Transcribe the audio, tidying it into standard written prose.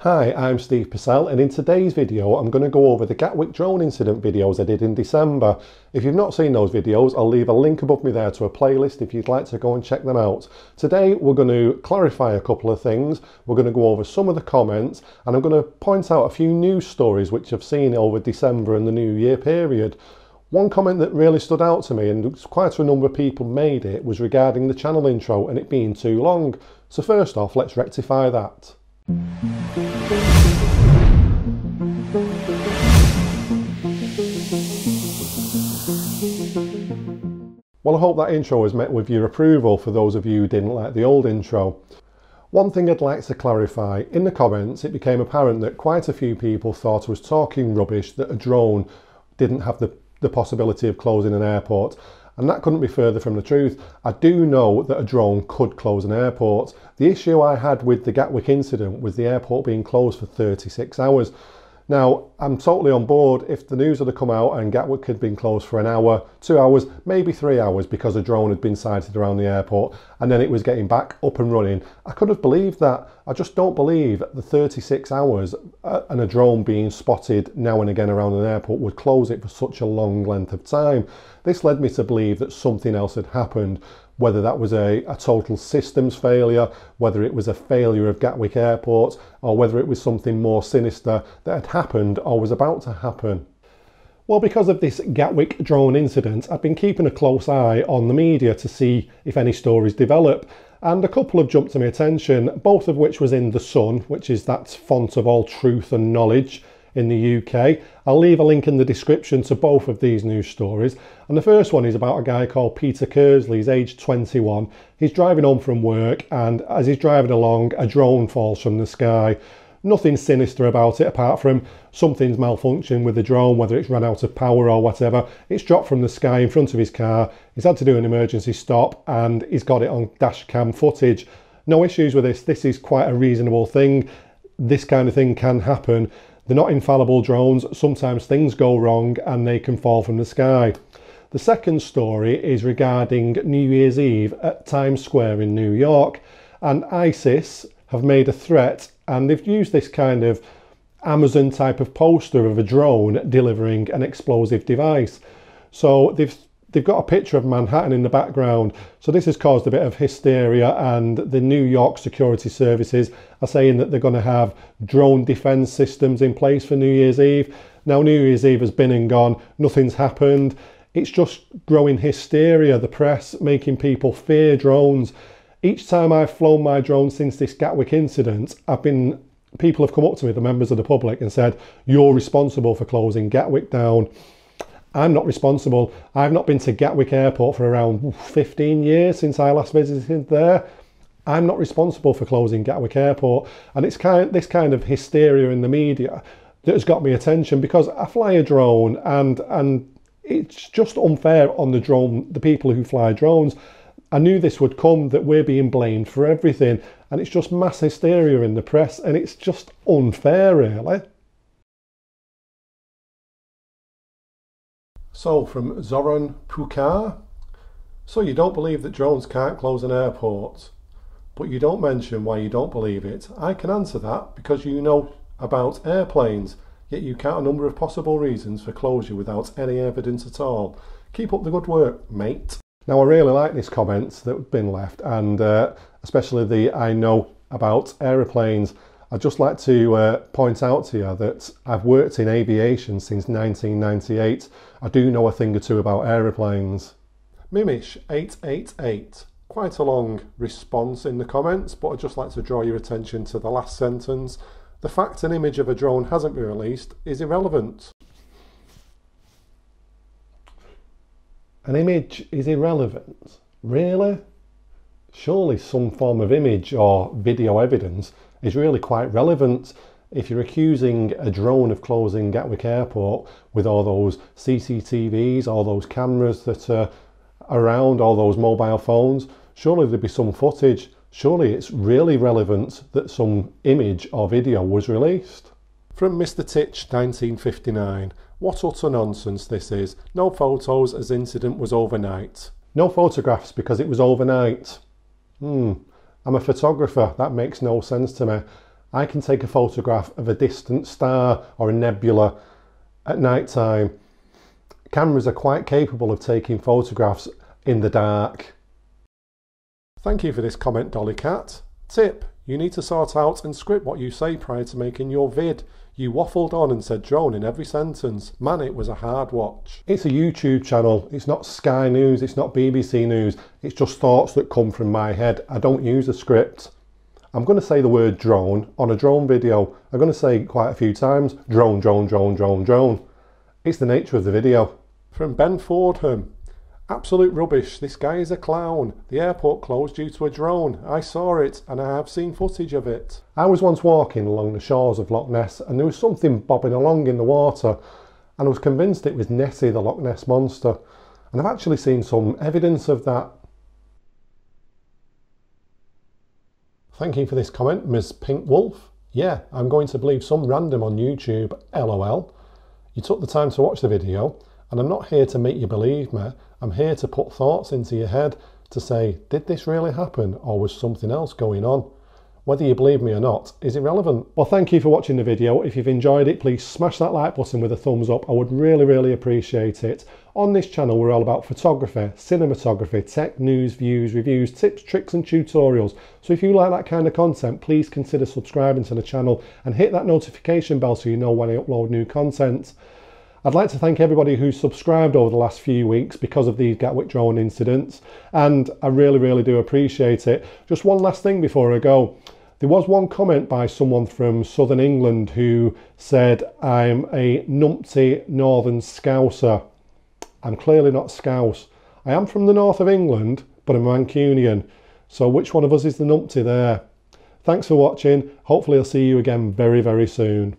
Hi, I'm Steve Purcell, and in today's video I'm going to go over the Gatwick Drone Incident videos I did in December. If you've not seen those videos, I'll leave a link above me there to a playlist if you'd like to go and check them out. Today we're going to clarify a couple of things, we're going to go over some of the comments, and I'm going to point out a few news stories which I've seen over December and the New Year period. One comment that really stood out to me, and quite a number of people made it, was regarding the channel intro and it being too long. So first off, let's rectify that. Well, I hope that intro was met with your approval for those of you who didn't like the old intro. One thing I'd like to clarify, in the comments it became apparent that quite a few people thought I was talking rubbish that a drone didn't have the possibility of closing an airport. And that couldn't be further from the truth. I do know that a drone could close an airport. The issue I had with the Gatwick incident was the airport being closed for 36 hours. Now, I'm totally on board if the news had come out and Gatwick had been closed for an hour, 2 hours, maybe 3 hours because a drone had been sighted around the airport and then it was getting back up and running. I could have believed that. I just don't believe the 36 hours and a drone being spotted now and again around an airport would close it for such a long length of time. This led me to believe that something else had happened, whether that was a total systems failure, whether it was a failure of Gatwick Airport, or whether it was something more sinister that had happened or was about to happen. Well, because of this Gatwick drone incident, I've been keeping a close eye on the media to see if any stories develop, and a couple have jumped to my attention, both of which was in The Sun, which is that font of all truth and knowledge in the UK. I'll leave a link in the description to both of these news stories. And the first one is about a guy called Peter Kersley. He's aged 21. He's driving home from work, and as he's driving along, a drone falls from the sky. Nothing sinister about it apart from something's malfunctioned with the drone, whether it's run out of power or whatever. It's dropped from the sky in front of his car. He's had to do an emergency stop and he's got it on dash cam footage. No issues with this. This is quite a reasonable thing. This kind of thing can happen. They're not infallible drones. Sometimes things go wrong and they can fall from the sky. The second story is regarding New Year's Eve at Times Square in New York, and ISIS have made a threat and they've used this kind of Amazon type of poster of a drone delivering an explosive device. So they've got a picture of Manhattan in the background. So this has caused a bit of hysteria, and the New York security services are saying that they're going to have drone defense systems in place for New Year's Eve. Now, New Year's Eve has been and gone. Nothing's happened. It's just growing hysteria. The press making people fear drones. Each time I've flown my drone since this Gatwick incident, people have come up to me, the members of the public, and said, "You're responsible for closing Gatwick down." I'm not responsible. I've not been to Gatwick Airport for around 15 years since I last visited there. I'm not responsible for closing Gatwick Airport. And it's this kind of hysteria in the media that has got me attention, because I fly a drone and it's just unfair on the people who fly drones. I knew this would come, that we're being blamed for everything. And it's just mass hysteria in the press, and it's just unfair, really. So, from Zoran Pukar. So you don't believe that drones can't close an airport, but you don't mention why you don't believe it. I can answer that, because you know about airplanes, yet you count a number of possible reasons for closure without any evidence at all. Keep up the good work, mate. Now, I really like these comments that have been left, and especially the "I know about aeroplanes." I'd just like to point out to you that I've worked in aviation since 1998. I do know a thing or two about aeroplanes. Mimish888. Quite a long response in the comments, but I'd just like to draw your attention to the last sentence. The fact an image of a drone hasn't been released is irrelevant. An image is irrelevant? Really? Surely some form of image or video evidence is really quite relevant. If you're accusing a drone of closing Gatwick Airport with all those CCTVs, all those cameras that are around, all those mobile phones, surely there'd be some footage. Surely it's really relevant that some image or video was released. From Mr. Titch 1959. What utter nonsense this is. No photos as incident was overnight. No photographs because it was overnight. I'm a photographer. That makes no sense to me. I can take a photograph of a distant star or a nebula at night time. Cameras are quite capable of taking photographs in the dark. Thank you for this comment, Dolly Cat. Tip: you need to sort out and script what you say prior to making your vid. You waffled on and said drone in every sentence. Man, it was a hard watch. It's a YouTube channel. It's not Sky News, it's not BBC News. It's just thoughts that come from my head. I don't use a script. I'm going to say the word drone on a drone video. I'm going to say it quite a few times. Drone, drone, drone, drone, drone. It's the nature of the video. From Ben Fordham. Absolute rubbish. This guy is a clown. The airport closed due to a drone. I saw it and I have seen footage of it. I was once walking along the shores of Loch Ness and there was something bobbing along in the water and I was convinced it was Nessie, the Loch Ness monster. And I've actually seen some evidence of that. Thank you for this comment, Ms. Pink Wolf. Yeah, I'm going to believe some random on YouTube, LOL. You took the time to watch the video, and I'm not here to make you believe me. I'm here to put thoughts into your head to say, did this really happen, or was something else going on? Whether you believe me or not is irrelevant. Well, thank you for watching the video. If you've enjoyed it, please smash that like button with a thumbs up. I would really, really appreciate it. On this channel, we're all about photography, cinematography, tech, news, views, reviews, tips, tricks and tutorials. So if you like that kind of content, please consider subscribing to the channel and hit that notification bell so you know when I upload new content. I'd like to thank everybody who's subscribed over the last few weeks because of these Gatwick Drone incidents, and I really, really do appreciate it. Just one last thing before I go. There was one comment by someone from Southern England who said, I'm a numpty northern Scouser. I'm clearly not Scouse. I am from the north of England, but I'm Mancunian. So which one of us is the numpty there? Thanks for watching. Hopefully I'll see you again very, very soon.